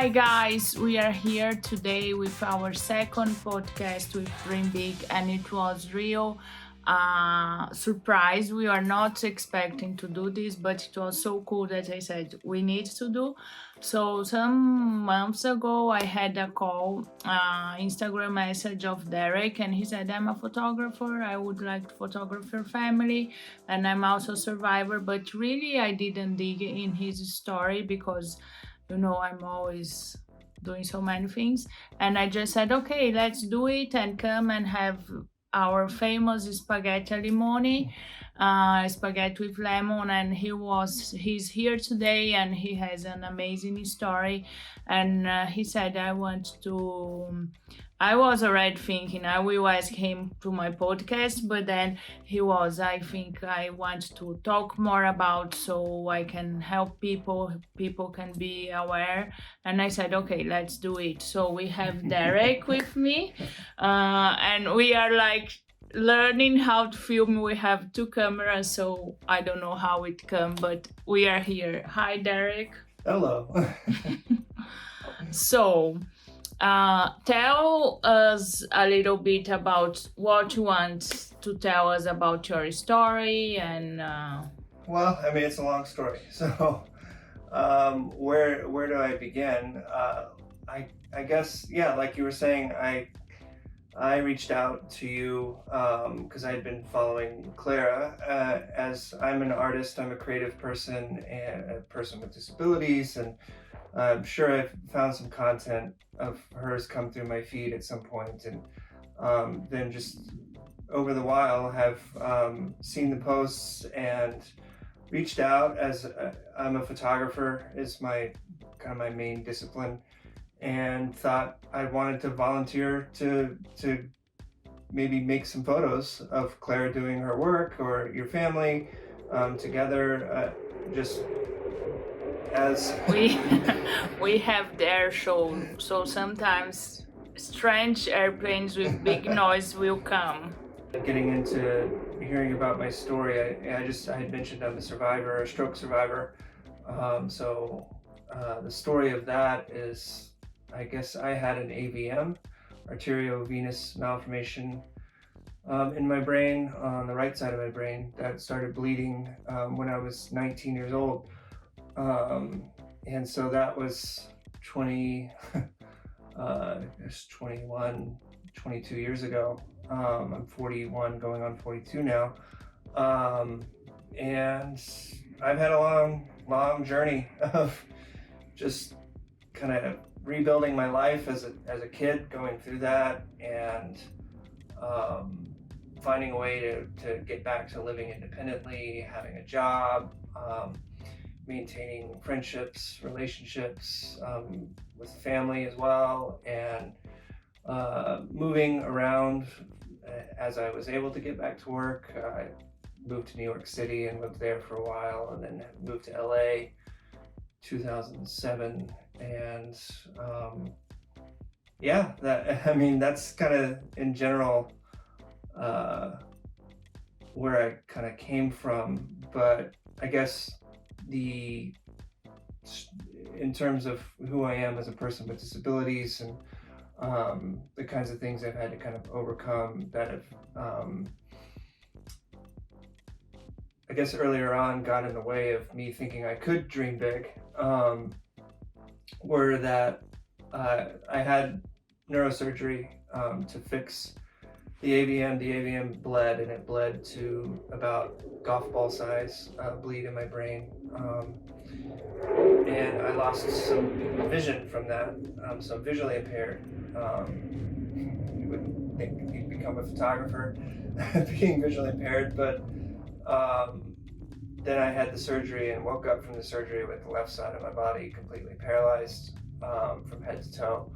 Hi guys, we are here today with our second podcast with Dream Big, and it was real surprise. We are not expecting to do this, but it was so cool that I said we need to do. So some months ago, I had a call, Instagram message of Derek, and he said, "I'm a photographer. I would like to photograph your family, and I'm also a survivor." But really, I didn't dig in his story because I'm always doing so many things. And I just said, okay, let's do it and come and have our famous spaghetti al limone, spaghetti with lemon. And he's here today and he has an amazing story. And he said, I was already thinking I will ask him to my podcast, but then I think I want to talk more about so I can help people can be aware. And I said, okay, let's do it. So we have Derek with me, and we are like learning how to film. We have two cameras, so I don't know how it come, but we are here. Hi, Derek. Hello. So, tell us a little bit about what you want to tell us about your story and. Well, I mean, it's a long story. So, where do I begin? I guess, yeah, like you were saying, I reached out to you because I had been following Clara. As I'm an artist, I'm a creative person and a person with disabilities, and I'm sure I've found some content of hers come through my feed at some point, and then just over the while have seen the posts and reached out. As I'm a photographer, is my main discipline, and thought I wanted to volunteer to maybe make some photos of Clara doing her work or your family together, just as we have their show, so sometimes strange airplanes with big noise will come. Getting into hearing about my story, I had mentioned I'm a survivor, a stroke survivor. So the story of that is, I guess I had an AVM, arteriovenous malformation, in my brain, on the right side of my brain, that started bleeding when I was 19 years old. And so that was 21, 22 years ago. I'm 41, going on 42 now. And I've had a long journey of just kind of rebuilding my life as a kid, going through that, and finding a way to get back to living independently, having a job, maintaining friendships, relationships with family as well, and moving around as I was able to get back to work. I moved to New York City and lived there for a while, and then moved to LA 2007, and that's kind of in general where I kind of came from. But I guess in terms of who I am as a person with disabilities and the kinds of things I've had to kind of overcome that have I guess earlier on got in the way of me thinking I could dream big, were that I had neurosurgery to fix the AVM. The AVM bled, and it bled to about golf ball size bleed in my brain. And I lost some vision from that, so I'm visually impaired. You wouldn't think you'd become a photographer being visually impaired, but then I had the surgery and woke up from the surgery with the left side of my body completely paralyzed from head to toe.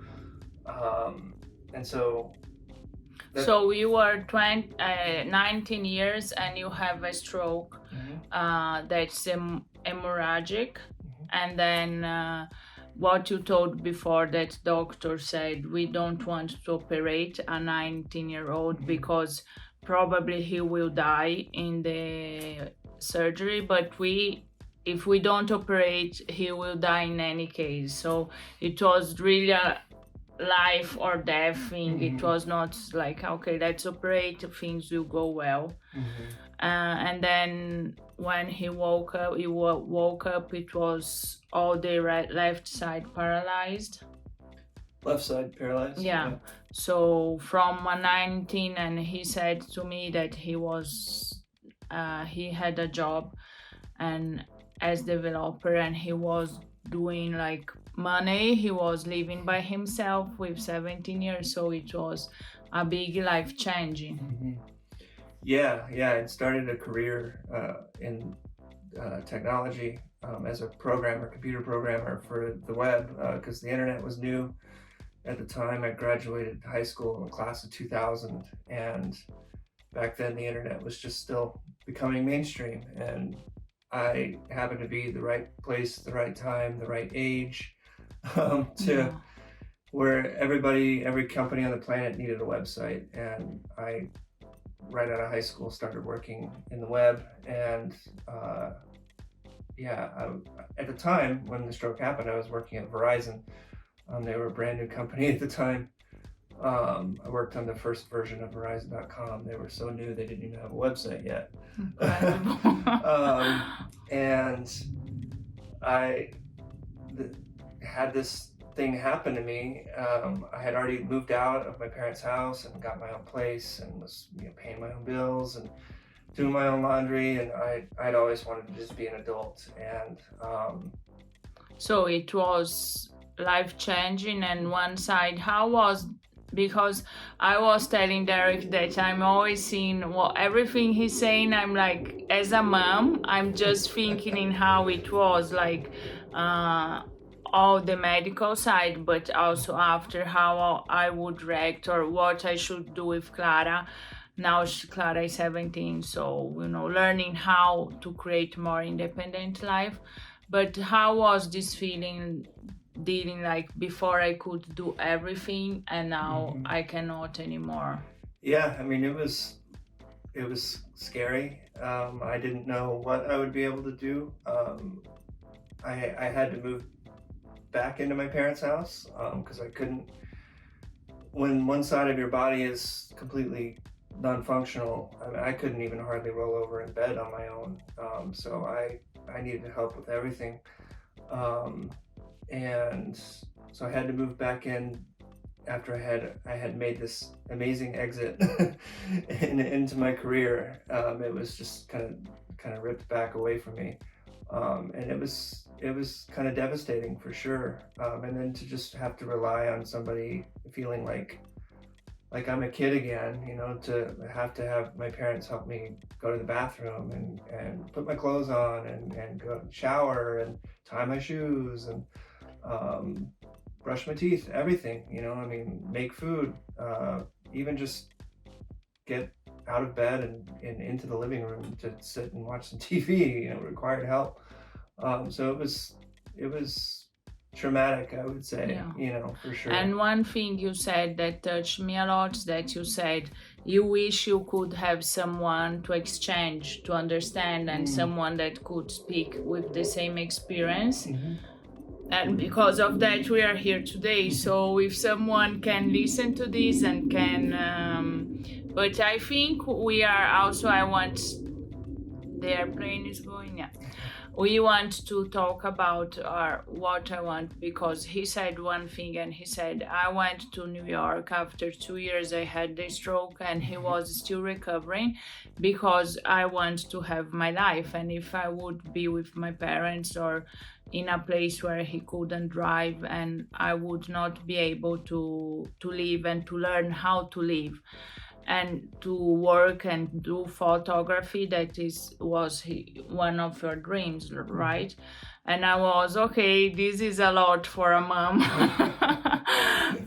And so... So you were 19 years and you have a stroke. Mm-hmm. That's hemorrhagic. Mm-hmm. And then what you told before, that doctor said we don't want to operate a 19-year-old mm-hmm. because probably he will die in the surgery, but if we don't operate, he will die in any case. So it was really a life or death thing. It was not like, okay, let's operate, things will go well. And then when he woke up, it was all the left side paralyzed. Left side paralyzed? Yeah. So from 19, and he said to me that he had a job and as developer, and he was doing like money. He was living by himself with 17 years, so it was a big life changing. Yeah, I started a career in technology as a computer programmer for the web, because the internet was new at the time. I graduated high school in the class of 2000, and back then the internet was just still becoming mainstream, and I happened to be the right place, the right time, the right age where every company on the planet needed a website. And I, right out of high school, started working in the web. And at the time when the stroke happened, I was working at Verizon. They were a brand new company at the time. I worked on the first version of Verizon.com. They were so new, they didn't even have a website yet. And I had this thing happen to me. I had already moved out of my parents' house and got my own place and was paying my own bills and doing my own laundry. And I'd always wanted to just be an adult. And so it was life-changing. And one side, how was, because I was telling Derek that I'm always seeing everything he's saying. I'm like, as a mom, I'm just thinking in how it was like all the medical side, but also after how I would react or what I should do with Clara. Now Clara is 17, so learning how to create more independent life. But how was this feeling? Dealing like before I could do everything and now I cannot anymore. Yeah, I mean it was scary. I didn't know what I would be able to do. I had to move back into my parents' house because I couldn't. When one side of your body is completely non-functional, I couldn't even hardly roll over in bed on my own. So I needed help with everything. And so I had to move back in after I had made this amazing exit into my career. It was just kind of ripped back away from me, and it was kind of devastating for sure. And then to just have to rely on somebody, feeling like I'm a kid again, to have my parents help me go to the bathroom and put my clothes on and go shower and tie my shoes and brush my teeth, everything, make food, even just get out of bed and into the living room to sit and watch some TV, required help. So it was traumatic, I would say, for sure. And one thing you said that touched me a lot, that you said you wish you could have someone to exchange, to understand, and someone that could speak with the same experience. And because of that, we are here today. So if someone can listen to this and can, but I think we are also, the airplane is going, yeah. We want to talk about what I want, because he said one thing, and he said, I went to New York after 2 years, I had the stroke, and he was still recovering because I want to have my life. And if I would be with my parents or in a place where he couldn't drive, and I would not be able to live and to learn how to live and to work and do photography. That was one of your dreams, right? And I was, okay, this is a lot for a mom.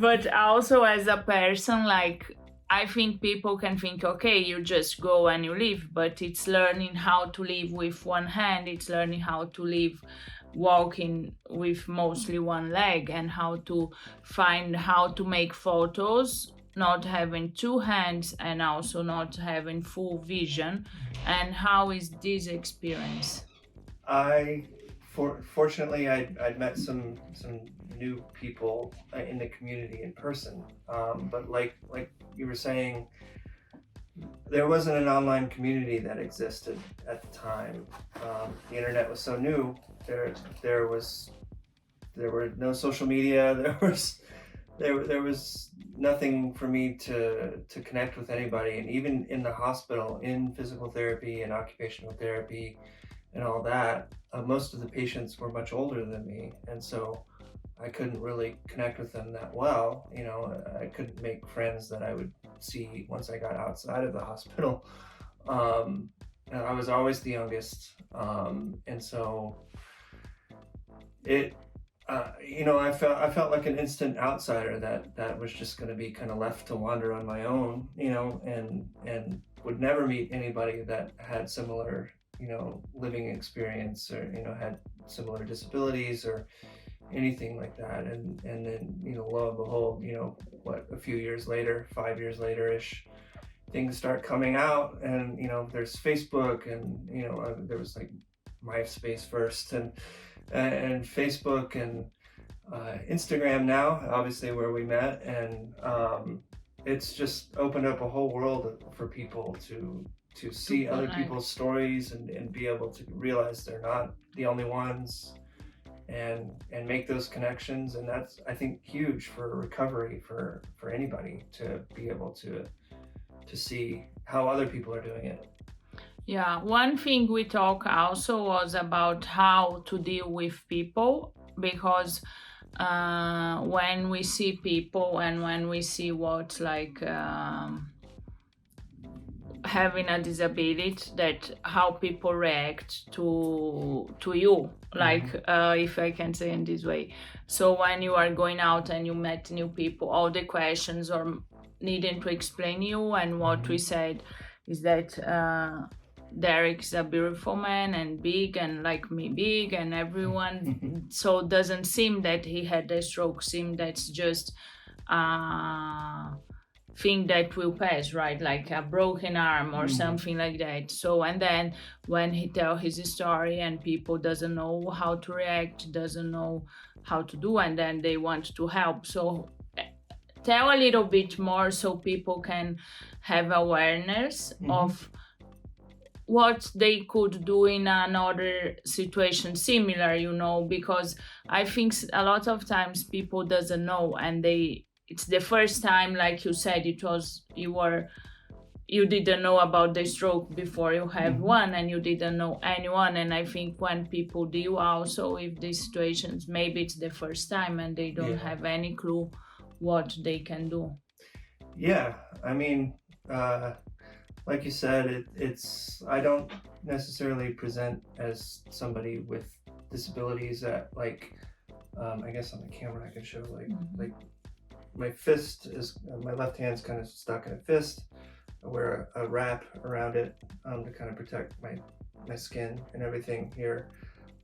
But also as a person, like, I think people can think, okay, you just go and you live, but it's learning how to live with one hand, it's learning how to live walking with mostly one leg, and how to find how to make photos not having two hands and also not having full vision. And how is this experience? Fortunately, I'd met some new people in the community in person. But like you were saying, there wasn't an online community that existed at the time. The internet was so new. There were no social media. There was nothing for me to connect with anybody. And even in the hospital, in physical therapy and occupational therapy and all that, most of the patients were much older than me, and so I couldn't really connect with them that well. I couldn't make friends that I would see once I got outside of the hospital. And I was always the youngest, and so it, I felt like an instant outsider that was just going to be kind of left to wander on my own, and would never meet anybody that had similar, living experience, or had similar disabilities or anything like that. And then, lo and behold, a few years later, 5 years later ish, things start coming out, and there's Facebook, and there was like MySpace first, and Facebook, and Instagram now, obviously, where we met. And it's just opened up a whole world for people to see other people's stories, and be able to realize they're not the only ones, and make those connections. And that's, I think, huge for recovery for anybody, to be able to see how other people are doing it. Yeah, one thing we talked also was about how to deal with people, because when we see people and when we see what, like, having a disability, that how people react to you, like, if I can say in this way. So when you are going out and you met new people, all the questions or needing to explain you, and what we said is that Derek is a beautiful man, and big, and like me, big, and everyone. So it doesn't seem that he had a stroke, seem that's just thing that will pass, right? Like a broken arm or something like that. So, and then when he tell his story and people doesn't know how to react, doesn't know how to do, and then they want to help. So tell a little bit more so people can have awareness of what they could do in another situation similar, because I think a lot of times people doesn't know, and it's the first time, like you said, you didn't know about the stroke before you have one, and you didn't know anyone. And I think when people deal also with these situations, maybe it's the first time and they don't have any clue what they can do. Yeah, I mean, like you said, it's I don't necessarily present as somebody with disabilities that, like, I guess on the camera I can show, like my fist is, my left hand's kind of stuck in a fist. I wear a wrap around it to kind of protect my skin and everything here.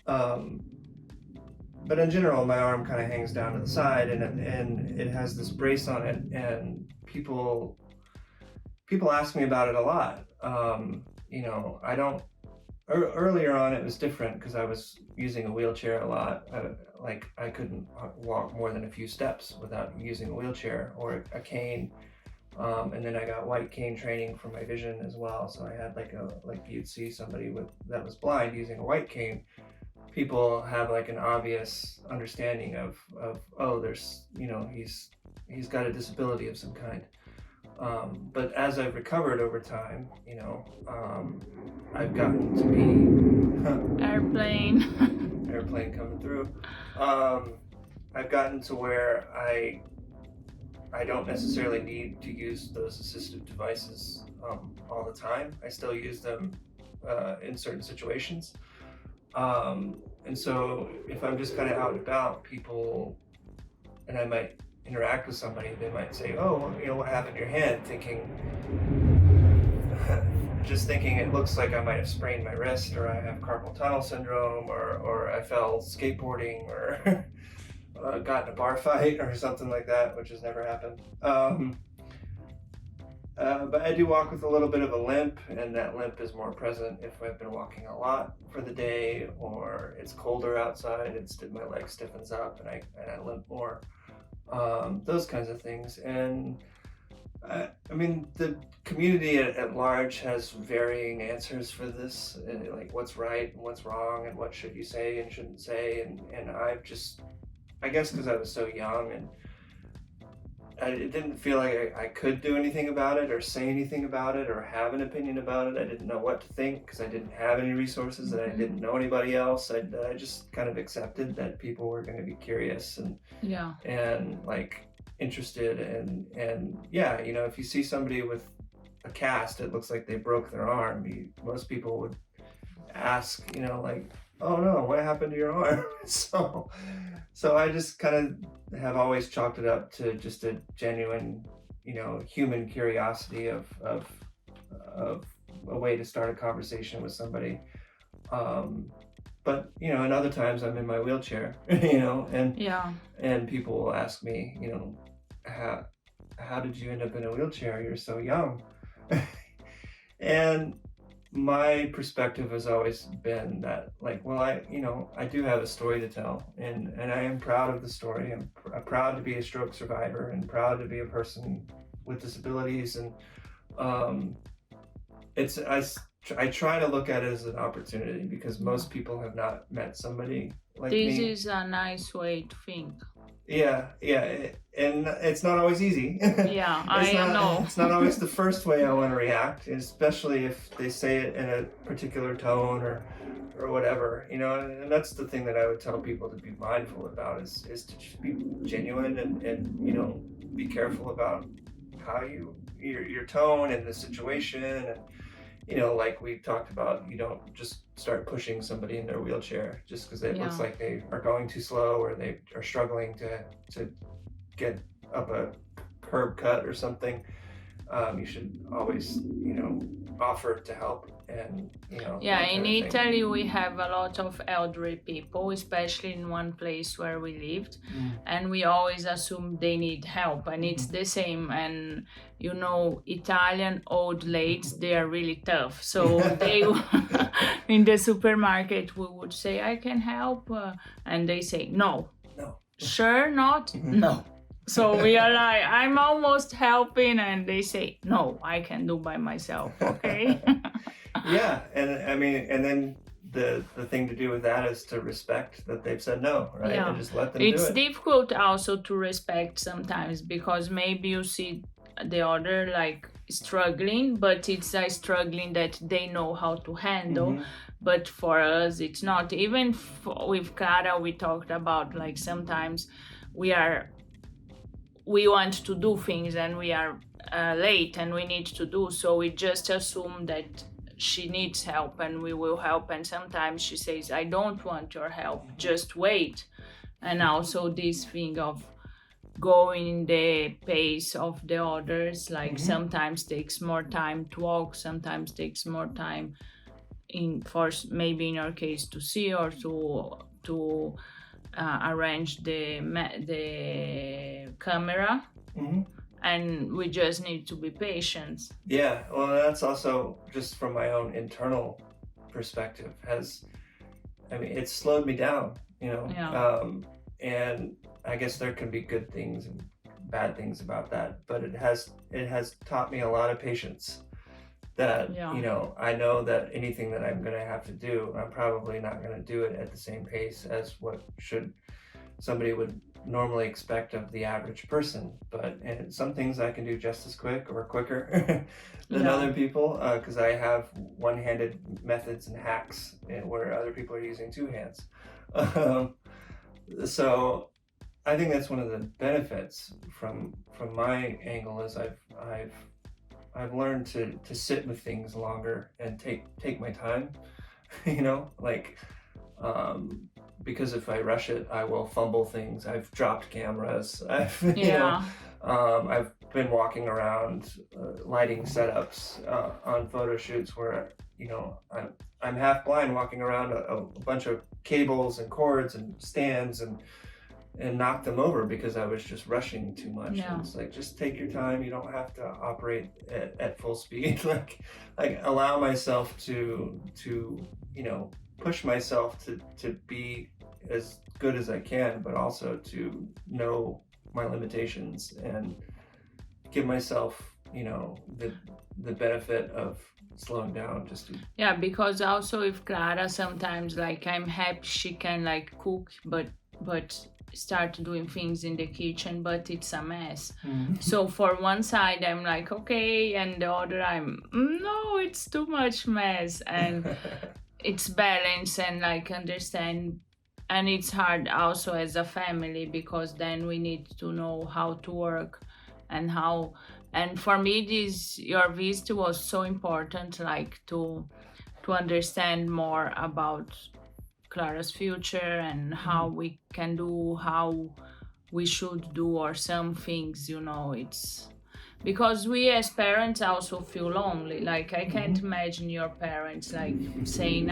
But in general, my arm kind of hangs down to the side, and it has this brace on it, and people ask me about it a lot. I don't. Earlier on, it was different because I was using a wheelchair a lot. I couldn't walk more than a few steps without using a wheelchair or a cane. And then I got white cane training for my vision as well. So I had like you'd see somebody that was blind using a white cane. People have like an obvious understanding of there's, he's got a disability of some kind. But as I've recovered over time, I've gotten to be airplane coming through. I've gotten to where I don't necessarily need to use those assistive devices all the time. I still use them in certain situations. And so if I'm just kind of out and about, people, and I might interact with somebody, they might say, "Oh, what happened to your hand?" Just thinking it looks like I might have sprained my wrist, or I have carpal tunnel syndrome, or I fell skateboarding, or got in a bar fight or something like that, which has never happened. but I do walk with a little bit of a limp, and that limp is more present if I've been walking a lot for the day, or it's colder outside. My leg stiffens up, and I limp more. Those kinds of things, and I mean, the community at large has varying answers for this, like what's right and what's wrong, and what should you say and shouldn't say, and I guess because I was so young and it didn't feel like I could do anything about it or say anything about it or have an opinion about it. I didn't know what to think because I didn't have any resources and I didn't know anybody else. I just kind of accepted that people were going to be curious and like interested and yeah, you know, if you see somebody with a cast, it looks like they broke their arm. Most people would ask, you know, like, oh no, what happened to your arm? So I just kind of have always chalked it up to just a genuine, you know, human curiosity of a way to start a conversation with somebody. But you know, and other times I'm in my wheelchair, you know, and people will ask me, you know, how did you end up in a wheelchair? You're so young. And my perspective has always been that, like, well, I do have a story to tell, and I am proud of the story. I'm proud to be a stroke survivor and proud to be a person with disabilities, and I try to look at it as an opportunity because most people have not met somebody like me. This is a nice way to think. Yeah, and it's not always easy. Yeah, I know. It's not always the first way I want to react, especially if they say it in a particular tone or whatever, you know. And that's the thing that I would tell people to be mindful about is to just be genuine and you know, be careful about how your tone and the situation, and you know, like we talked about, you don't just start pushing somebody in their wheelchair just because it looks like they are going too slow or they are struggling to get up a curb cut or something. You should always, you know, offer to help, and you know. Yeah, in Italy we have a lot of elderly people, especially in one place where we lived, and we always assume they need help, and it's the same. And you know, Italian old ladies, they are really tough, so they in the supermarket we would say, I can help, and they say no, sure not, no. So we are like, I'm almost helping, and they say, no, I can do by myself, okay? Yeah, and I mean, and then the thing to do with that is to respect that they've said no, right? Yeah. And just let them do it. It's difficult also to respect sometimes because maybe you see the other like struggling, but it's a struggling that they know how to handle. But for us, it's not. Even with Clara, we talked about like sometimes we want to do things and we are late and we need to do, so we just assume that she needs help and we will help, and sometimes she says, I don't want your help, just wait. And also this thing of going the pace of the others, like sometimes takes more time to walk, sometimes takes more time maybe in your case to see or to arrange the camera, and we just need to be patient. Yeah, well, that's also just from my own internal perspective. It's slowed me down, you know. And I guess there can be good things and bad things about that, but it has taught me a lot of patience. That you know, I know that anything that I'm going to have to do, I'm probably not going to do it at the same pace as what somebody would normally expect of the average person. And some things I can do just as quick or quicker than other people because I have one-handed methods and hacks where other people are using two hands. So I think that's one of the benefits from my angle is I've learned to sit with things longer and take my time, you know, like, because if I rush it, I will fumble things. I've dropped cameras. I've been walking around lighting setups on photo shoots where, you know, I'm half blind walking around a bunch of cables and cords and stands knocked them over because I was just rushing too much. Yeah. And it's like, just take your time. You don't have to operate at full speed. like allow myself to push myself to be as good as I can, but also to know my limitations and give myself the benefit of slowing down just to... Yeah, because also with Clara, sometimes like I'm happy she can like cook, but start doing things in the kitchen, but it's a mess. So for one side I'm like okay, and the other I'm no, it's too much mess, and it's balance and like understand. And it's hard also as a family, because then we need to know how to work and how. And for me, your visit was so important, like to understand more about Clara's future and how we can do, how we should do, or some things, it's because we as parents also feel lonely. Like I can't imagine your parents like saying,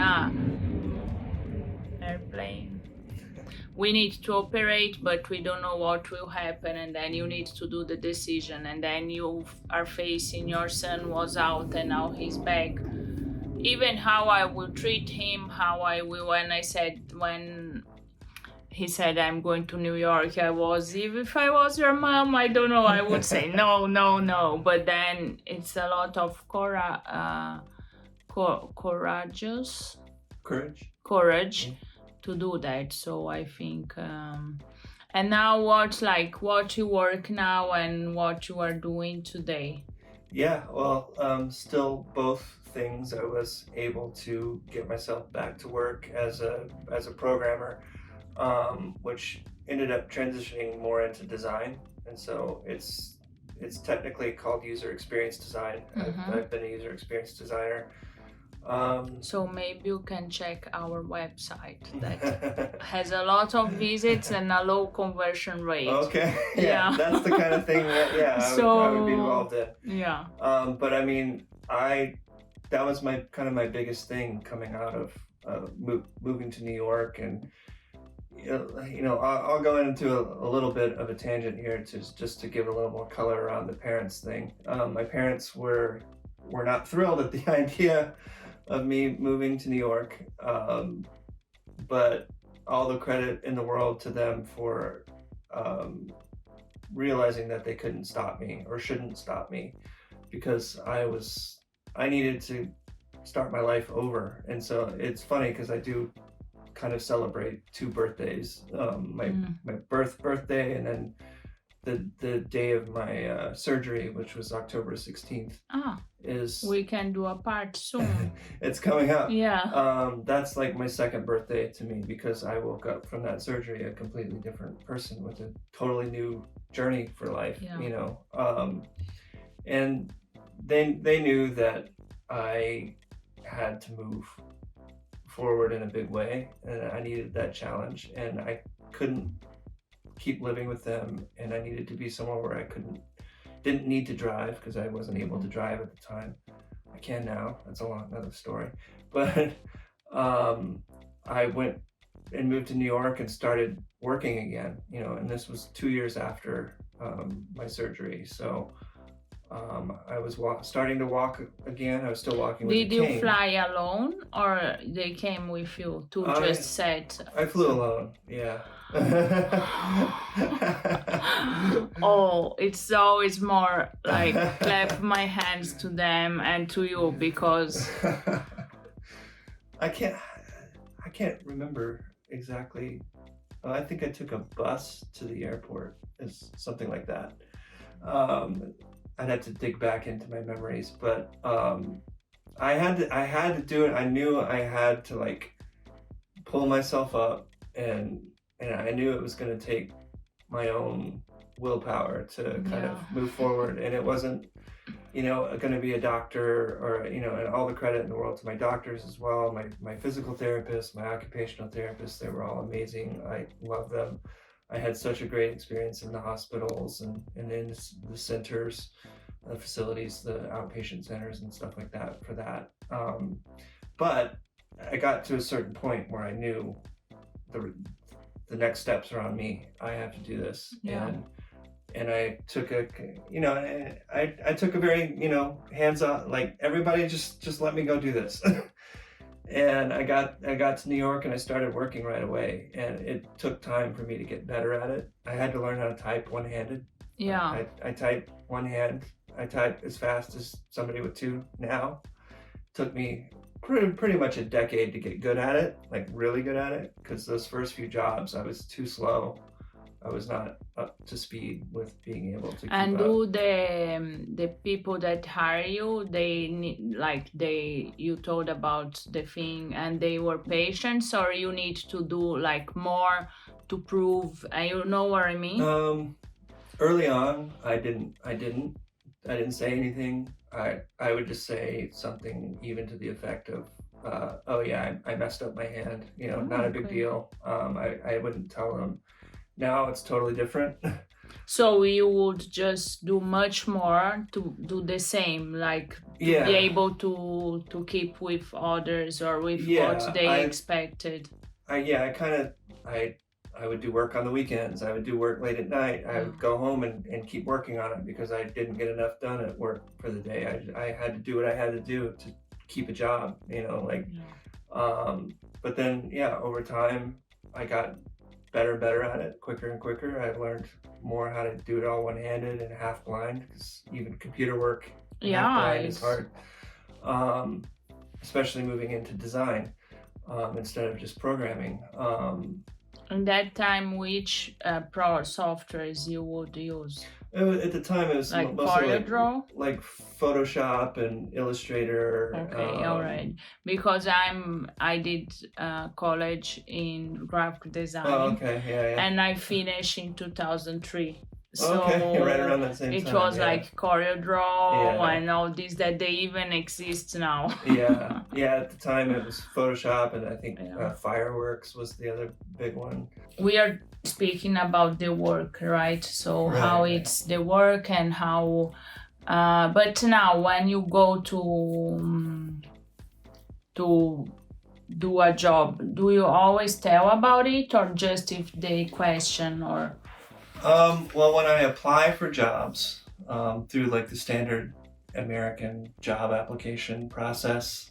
airplane, we need to operate, but we don't know what will happen, and then you need to do the decision, and then you are facing your son was out and now he's back. Even how I will treat him, how I will, when he said I'm going to New York, if I was your mom, I don't know, I would say no. But then it's a lot of courage to do that. So I think and now what you work now and what you are doing today? Yeah, well, still both things. I was able to get myself back to work as a programmer, which ended up transitioning more into design, and so it's technically called user experience design. I've been a user experience designer. So maybe you can check our website that has a lot of visits and a low conversion rate. Okay, yeah. That's the kind of thing that I would be involved in. Yeah. But I mean, that was my biggest thing coming out of moving to New York, and I'll go into a little bit of a tangent here just to give a little more color around the parents thing. My parents were not thrilled at the idea of me moving to New York, but all the credit in the world to them for realizing that they couldn't stop me or shouldn't stop me, because I needed to start my life over. And so it's funny because I do kind of celebrate two birthdays, my birthday, and then the day of my surgery, which was October 16th. We can do a part soon. It's coming up. Yeah. That's like my second birthday to me, because I woke up from that surgery a completely different person with a totally new journey for life. And they knew that I had to move forward in a big way, and I needed that challenge, and I couldn't keep living with them, and I needed to be somewhere where I didn't need to drive, because I wasn't able to drive at the time. I can now. That's another story. But I went and moved to New York and started working again, and this was 2 years after my surgery. So I was starting to walk again. I was still walking with a cane. Did you fly alone, or they came with you to just set? I flew alone, yeah. Oh, it's always more like clap my hands to them and to you, because I can't remember exactly. I think I took a bus to the airport, something like that. I'd have to dig back into my memories, but I had to do it. I knew I had to like pull myself up, and I knew it was going to take my own willpower to kind of move forward. And it wasn't, going to be a doctor or, and all the credit in the world to my doctors as well. My physical therapist, my occupational therapist, they were all amazing. I love them. I had such a great experience in the hospitals and in the centers, the facilities, the outpatient centers and stuff like that for that. But I got to a certain point where I knew the next steps are on me. I have to do this. Yeah. And I took I took a very, hands on, like, everybody just let me go do this. And I got to New York and I started working right away, and it took time for me to get better at it. I had to learn how to type one-handed. Yeah. I type one hand. I type as fast as somebody with two now. Took me pretty much a decade to get good at it, like really good at it, because those first few jobs I was too slow. I was not up to speed with being able to keep And up. do the people that hire you, they need, like, you told about the thing and they were patients, or you need to do like more to prove, you know what I mean? Early on, I didn't say anything. I would just say something even to the effect of, oh yeah, I messed up my hand, not a big Okay. deal. I wouldn't tell them. Now it's totally different. So you would just do much more to do the same, like to Yeah. be able to keep with others or with Yeah, what they expected. I would do work on the weekends. I would do work late at night. I would go home and keep working on it because I didn't get enough done at work for the day. I had to do what I had to do to keep a job, but then, yeah, over time, I got better and better at it, quicker and quicker. I learned more how to do it all one-handed and half blind, because even computer work half blind is hard, especially moving into design instead of just programming. In that time, which pro softwares you would use? At the time, it was Like mostly CorelDRAW? like Photoshop and Illustrator. Okay, all right. Because I did college in graphic design. Oh, okay, yeah. And I finished in 2003. So okay, right around that same it time. was yeah. like CorelDRAW Yeah. and all this that they even exist now. yeah. At the time, it was Photoshop, and I think Yeah. Fireworks was the other big one. We are speaking about the work, right? So Right, how right. it's the work and how but now when you go to do a job, do you always tell about it, or just if they question? Or Well, when I apply for jobs through like the standard American job application process,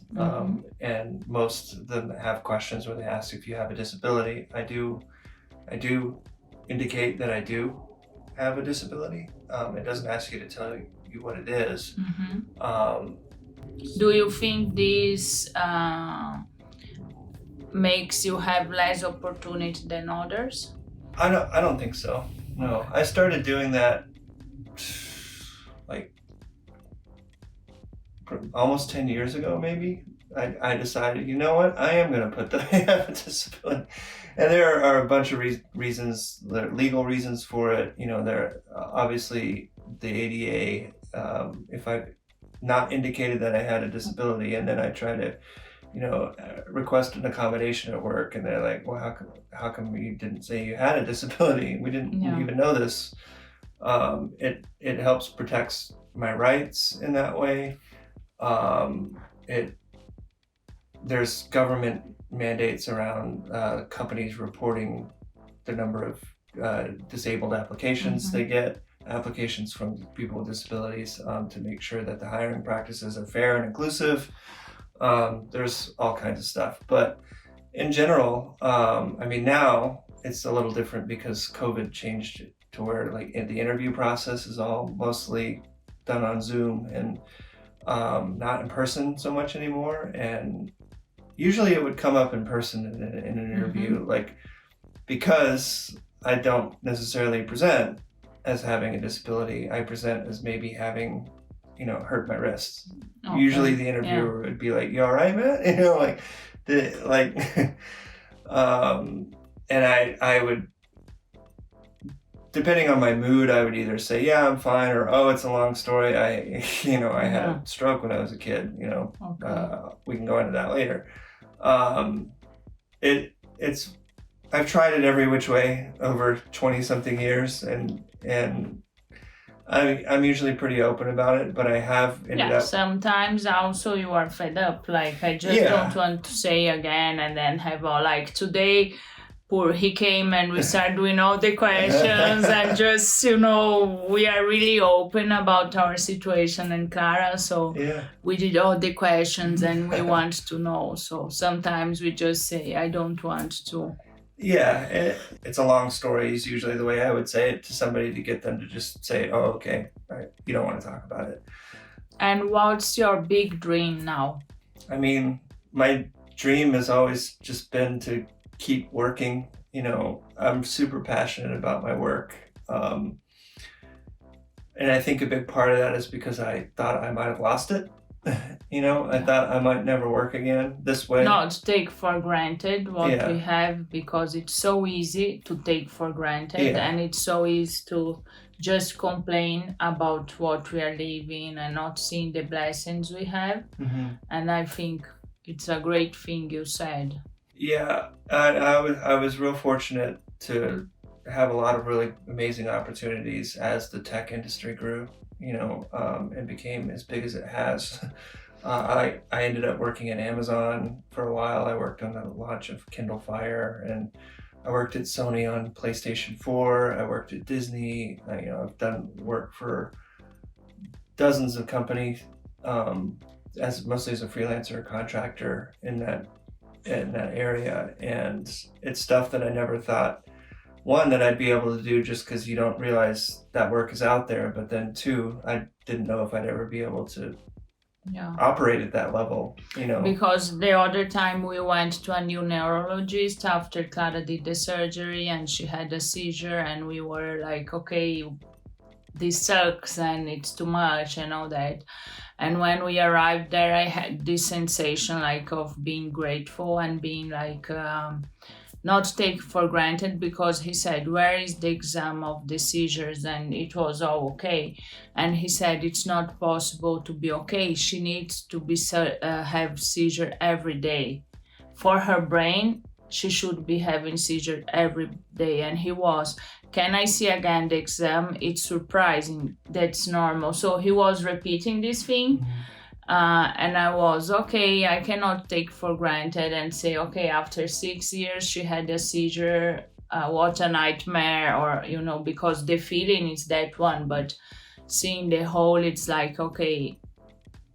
and most of them have questions where they ask if you have a disability. I do indicate that I do have a disability. It doesn't ask you to tell you what it is. do you think this makes you have less opportunity than others? I don't think so. No, I started doing that like almost 10 years ago, maybe. I decided, you know what, I am going to put that I have a disability. And there are a bunch of reasons, there are legal reasons for it. There are obviously the ADA. If I've not indicated that I had a disability and then I try to, request an accommodation at work, and they're like, well, how come you didn't say you had a disability? We didn't even know this. It helps protects my rights in that way. There's government mandates around companies reporting the number of disabled applications they get, applications from people with disabilities, to make sure that the hiring practices are fair and inclusive. There's all kinds of stuff, but in general, now it's a little different because COVID changed it to where like the interview process is all mostly done on Zoom and not in person so much anymore. And usually it would come up in person in an interview, like, because I don't necessarily present as having a disability. I present as maybe having, hurt my wrist. Okay. Usually the interviewer would be like, "You all right, man?" And I would, depending on my mood, I would either say, "Yeah, I'm fine," or, "Oh, it's a long story. I had a stroke when I was a kid." We can go into that later. I've tried it every which way over 20 something years, and I'm usually pretty open about it, but I have ended up. Sometimes also you are fed up. Like, I just don't want to say again and then have all like today. poor. He came and we started doing all the questions and just, we are really open about our situation and Clara. So we did all the questions and we want to know. So sometimes we just say, I don't want to. Yeah, it's a long story is usually the way I would say it to somebody to get them to just say, oh, okay, right, you don't want to talk about it. And what's your big dream now? I mean, my dream has always just been to keep working. I'm super passionate about my work. And I think a big part of that is because I thought I might have lost it. I thought I might never work again this way. Not take for granted what we have, because it's so easy to take for granted and it's so easy to just complain about what we are living and not seeing the blessings we have. Mm-hmm. And I think it's a great thing you said. Yeah, I was real fortunate to have a lot of really amazing opportunities as the tech industry grew, and became as big as it has. I ended up working at Amazon for a while. I worked on the launch of Kindle Fire, and I worked at Sony on PlayStation 4. I worked at Disney. I've done work for dozens of companies, mostly as a freelancer, contractor in that area, and it's stuff that I never thought, one, that I'd be able to do just because you don't realize that work is out there, but then two, I didn't know if I'd ever be able to operate at that level, Because the other time we went to a new neurologist after Clara did the surgery and she had a seizure, and we were like, okay, this sucks and it's too much and all that. And when we arrived there, I had this sensation of being grateful and being not take for granted, because he said, where is the exam of the seizures? And it was all okay. And he said, it's not possible to be okay. She needs to have seizure every day. For her brain, she should be having seizure every day. And he was, can I see again the exam? It's surprising. That's normal. So he was repeating this thing. Mm-hmm. And I was, okay, I cannot take for granted and say, okay, after 6 years, she had a seizure. What a nightmare. Or, because the feeling is that one. But seeing the whole, it's like, okay,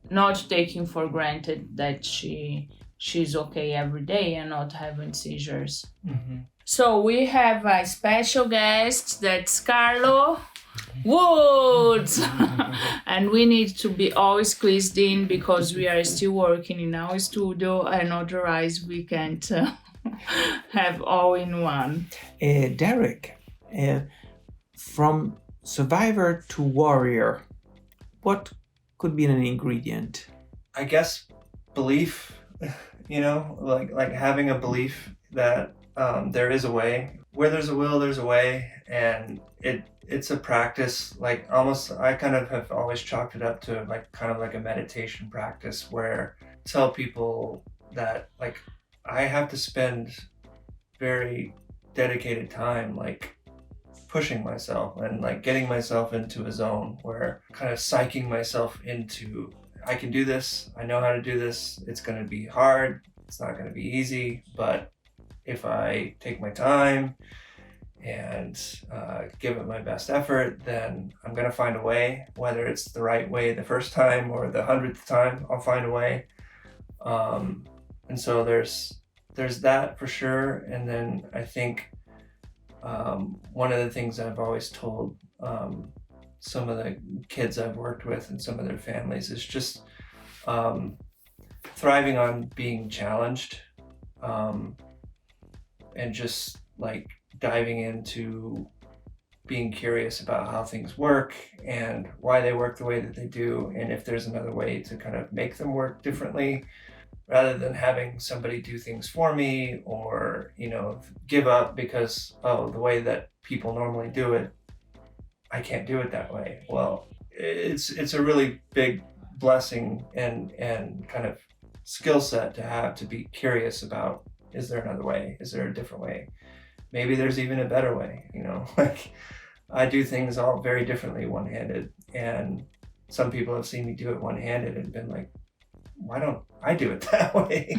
not taking for granted that she's okay every day and not having seizures. Mm-hmm. So we have a special guest, that's Carlo Woods. And we need to be always squeezed in because we are still working in our studio, and otherwise we can't have all in one. Derek, from survivor to warrior, what could be an ingredient? I guess belief, like having a belief that there is a way. Where there's a will, there's a way, and it's a practice. I kind of have always chalked it up to kind of like a meditation practice, where I tell people that I have to spend very dedicated time pushing myself and getting myself into a zone where kind of psyching myself into, I can do this, I know how to do this, it's going to be hard, it's not going to be easy, but if I take my time and give it my best effort, then I'm going to find a way. Whether it's the right way the first time or the 100th time, I'll find a way. And so there's that for sure. And then I think one of the things I've always told some of the kids I've worked with and some of their families is just thriving on being challenged. And just diving into being curious about how things work and why they work the way that they do, and if there's another way to kind of make them work differently, rather than having somebody do things for me or give up because the way that people normally do it, I can't do it that way. Well, it's a really big blessing and kind of skill set to have, to be curious about, is there another way? Is there a different way? Maybe there's even a better way, I do things all very differently one-handed, and some people have seen me do it one-handed and been like, why don't I do it that way?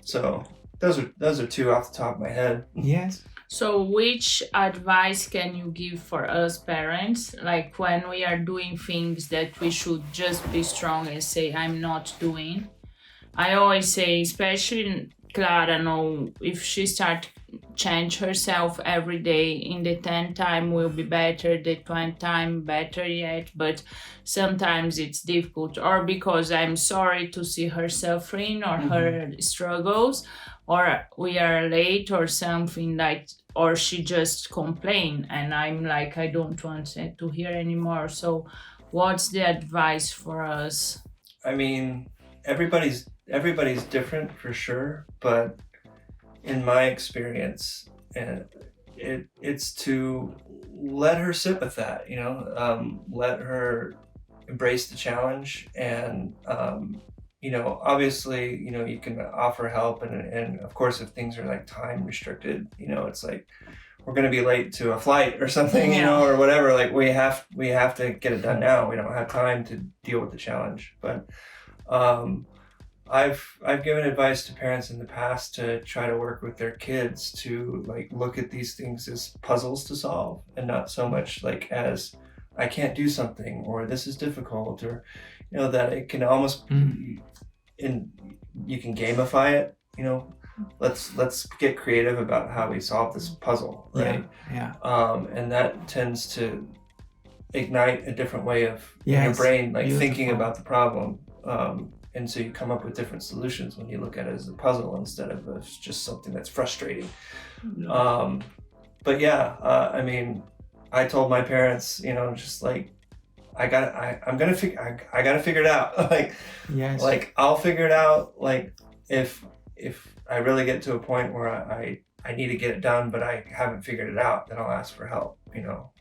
So those are two off the top of my head. Yes. So, which advice can you give for us parents? Like when we are doing things that we should just be strong and say, I'm not doing. I always say, especially Clara, know if she start change herself every day, in the 10th time will be better, the 20th time better yet, but sometimes it's difficult, or because I'm sorry to see her suffering or her struggles, or we are late or something like, or she just complain and I'm like, I don't want it to hear anymore. So what's the advice for us? I mean, everybody's different for sure, but in my experience, and it's to let her sit with that, you know, let her embrace the challenge, and you know, obviously, you know, you can offer help, and of course, if things are like time restricted, you know, it's like we're going to be late to a flight or something, you know, or whatever. Like we have to get it done now. We don't have time to deal with the challenge. But I've given advice to parents in the past to try to work with their kids to like look at these things as puzzles to solve, and not so much like as I can't do something or this is difficult, or you know, that it can almost in you can gamify it, you know. Let's get creative about how we solve this puzzle, right? And that tends to ignite a different way of in your brain, like thinking about the problem, and so you come up with different solutions when you look at it as a puzzle instead of just something that's frustrating. But yeah, I mean, I told my parents, you know, just like I gotta figure it out. Like I'll figure it out. Like if I really get to a point where I need to get it done, but I haven't figured it out, then I'll ask for help, you know.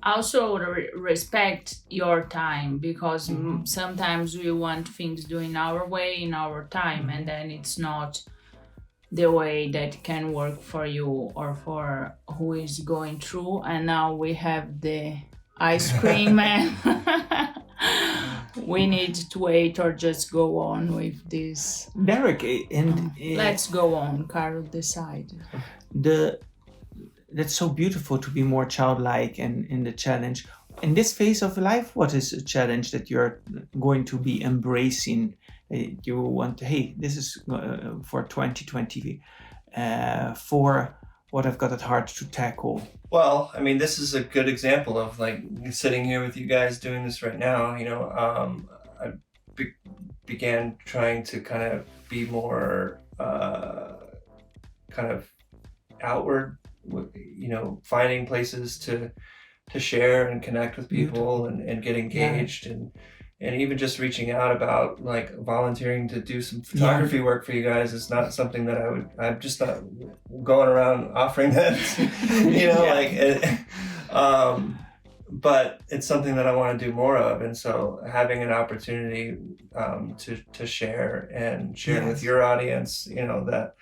Also respect your time, because sometimes we want things doing our way in our time, and then it's not the way that can work for you or for who is going through. And now we have the ice cream man. We need to wait or just go on with this. Derek, and let's go on. Carlo, decide. That's so beautiful to be more childlike and in the challenge. In this phase of life, what is a challenge that you're going to be embracing? You want to, hey, this is for 2020, for what I've got at heart to tackle. Well, I mean, this is a good example of like sitting here with you guys doing this right now. You know, I began trying to kind of be more kind of outward, you know, finding places to share and connect with people and get engaged, and even just reaching out about like volunteering to do some photography work for you guys is not something that I'm just not going around offering that, you know, but it's something that I want to do more of. And so having an opportunity to share with your audience, you know, that,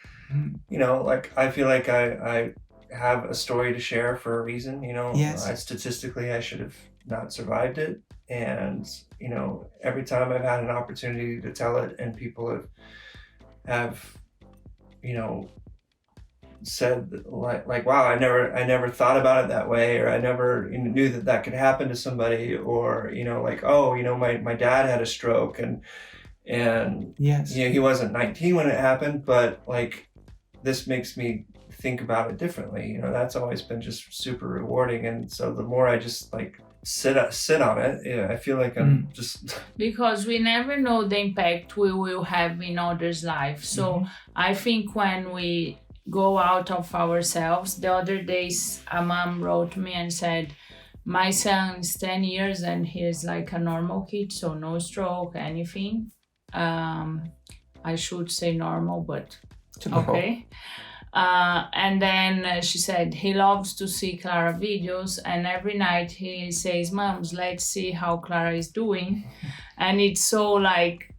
you know, like I feel like I have a story to share for a reason, you know. Statistically I should have not survived it, and you know, every time I've had an opportunity to tell it and people have you know, said like wow, I never thought about it that way, or I never knew that could happen to somebody, or you know, like, oh, you know, my dad had a stroke, and you know, he wasn't 19 when it happened, but like this makes me think about it differently, you know. That's always been just super rewarding, and so the more I just like sit on it, I feel like I'm just because we never know the impact we will have in others' lives. So I think when we go out of ourselves, the other days a mom wrote me and said, my son is 10 years and he is like a normal kid, so no stroke, anything. I should say normal, but okay. And then she said he loves to see Clara videos, and every night he says, Moms, let's see how Clara is doing. And it's so like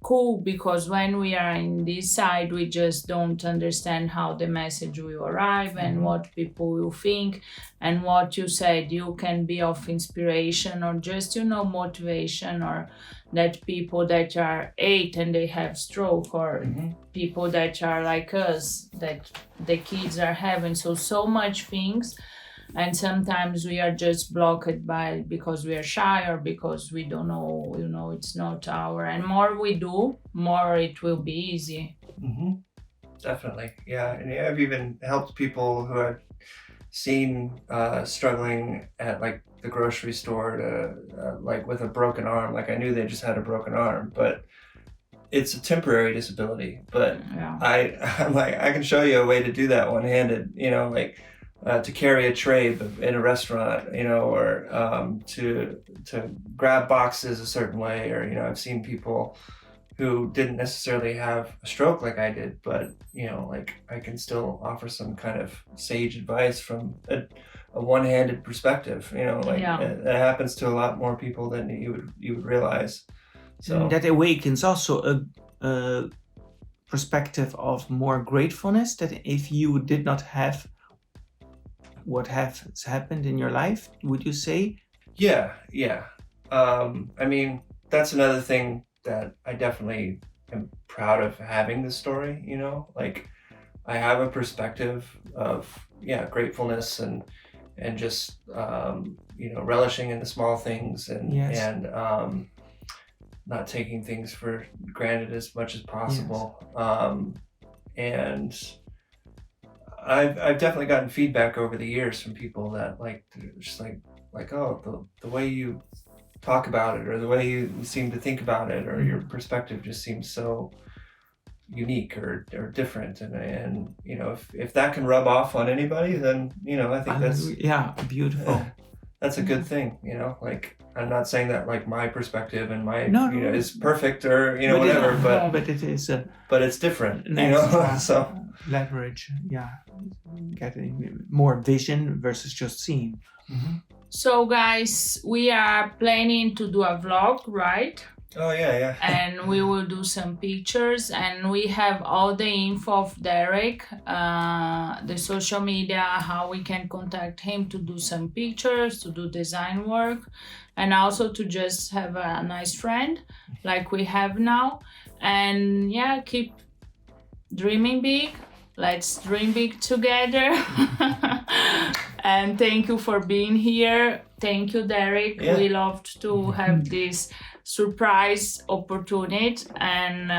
cool, because when we are in this side, we just don't understand how the message will arrive and what people will think. And what you said, you can be of inspiration or just, motivation, or that people that are 8 and they have stroke, or people that are like us, that the kids are having so much things. And sometimes we are just blocked because we are shy, or because we don't know, it's not our. And more we do, more it will be easy. Definitely, yeah. And I've even helped people who I've seen struggling at like the grocery store to like with a broken arm. Like I knew they just had a broken arm, but it's a temporary disability. But I'm like, I can show you a way to do that one-handed. Like. To carry a tray in a restaurant, or to grab boxes a certain way, or I've seen people who didn't necessarily have a stroke like I did, but like I can still offer some kind of sage advice from a one-handed perspective. It happens to a lot more people than you would realize. So that awakens also a perspective of more gratefulness, that if you did not have what has happened in your life, would you say? Yeah. I mean, that's another thing that I definitely am proud of having this story, like I have a perspective of gratefulness and just relishing in the small things and not taking things for granted as much as possible. And I've definitely gotten feedback over the years from people that just like oh, the way you talk about it, or the way you seem to think about it, or your perspective just seems so unique or different, and if that can rub off on anybody, then I think that's beautiful. That's a good thing, like I'm not saying that like my perspective and my is perfect or whatever, but it is but it's different, so leverage, getting more vision versus just seeing. So guys, we are planning to do a vlog, right? Oh yeah. And we will do some pictures, and we have all the info of Derek, the social media, how we can contact him to do some pictures, to do design work, and also to just have a nice friend like we have now. And keep dreaming big. Let's dream big together. And thank you for being here. Thank you, Derek. We loved to have this surprise opportunity, and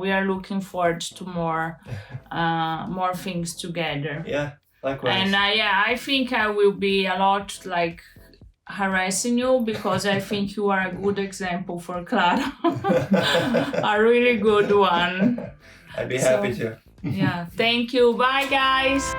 we are looking forward to more things together. Yeah, likewise. And I think I will be a lot like harassing you, because I think you are a good example for Clara. A really good one. I'd be happy to. Thank you. Bye, guys.